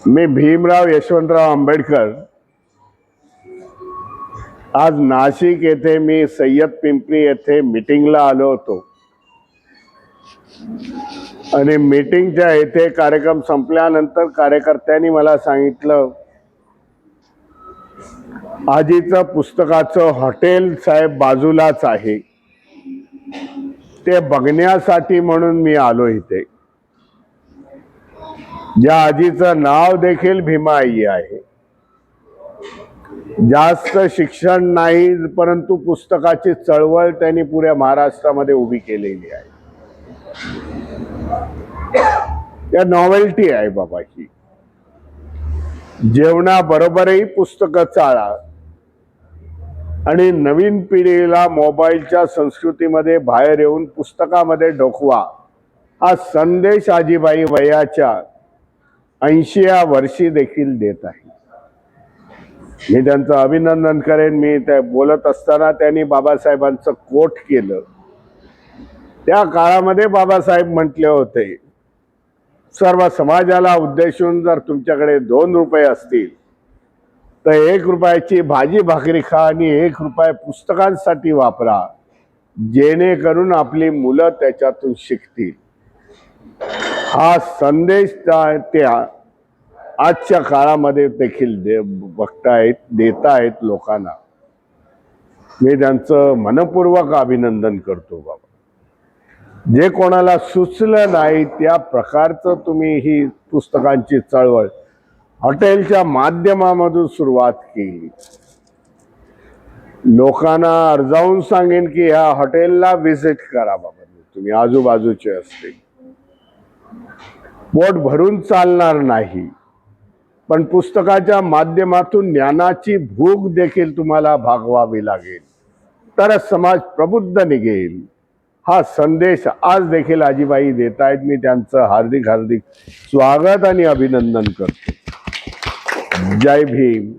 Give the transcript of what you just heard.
मी भीमराव यशवंतराव आंबेडकर आज नाशिक येथे मी सय्यद पिंपरी येथे मीटिंगला आलो होतो आणि मीटिंगच्या येथे कार्यक्रम संपल्यानंतर कार्यकर्त्यांनी मला सांगितलं, आजीचं पुस्तकाचं हॉटेल साहेब बाजूलाच आहे, ते बघण्यासाठी म्हणून मी आलो इथे. ज्या आजीचं नाव देखील भीमाई आहे. जास्त शिक्षण नाही, परंतु पुस्तकाची चळवळ त्यांनी पुऱ्या महाराष्ट्रामध्ये उभी केलेली आहे. त्या नॉवेल्टी आहे बाबा ही. जेवणाबरोबरही पुस्तकं चाळा आणि नवीन पिढीला मोबाईलच्या संस्कृतीमध्ये बाहेर येऊन पुस्तकामध्ये डोकवा, हा संदेश आजीबाई वयाच्या 80व्या वर्षी देखील देत आहे. मी त्यांचं अभिनंदन करेन. मी ते बोलत असताना त्यांनी बाबासाहेबांचं कोट केलं. त्या काळामध्ये बाबासाहेब म्हटले होते, सर्व समाजाला उद्देशून जर तुमच्याकडे 2 रुपये असतील तर 1 रुपयाची भाजी भाकरी खा आणि 1 रुपया पुस्तकांसाठी वापरा, जेणेकरून आपली मुलं त्याच्यातून शिकतील. हा संदेश त्या आजच्या काळामध्ये देखील बघतायत, देतायत लोकांना. मी त्यांचं मनपूर्वक अभिनंदन करतो बाबा. जे कोणाला सुचलं नाही त्या प्रकारचं तुम्ही ही पुस्तकांची चळवळ हॉटेलच्या माध्यमामधून सुरुवात केली. लोकांना अर्जावून सांगेन की ह्या हॉटेलला व्हिजिट करा बाबा, तुम्ही आजूबाजूचे असते. पोट भरून चालणार नाही, पण पुस्तकाच्या माध्यमातून ज्ञानाची भूक देखील तुम्हाला भागवावी लागेल, तरच समाज प्रबुद्ध निघेल. हा संदेश आज देखील आजीबाई देत आहेत. मी त्यांचं हार्दिक स्वागत आणि अभिनंदन करतो. जय भीम.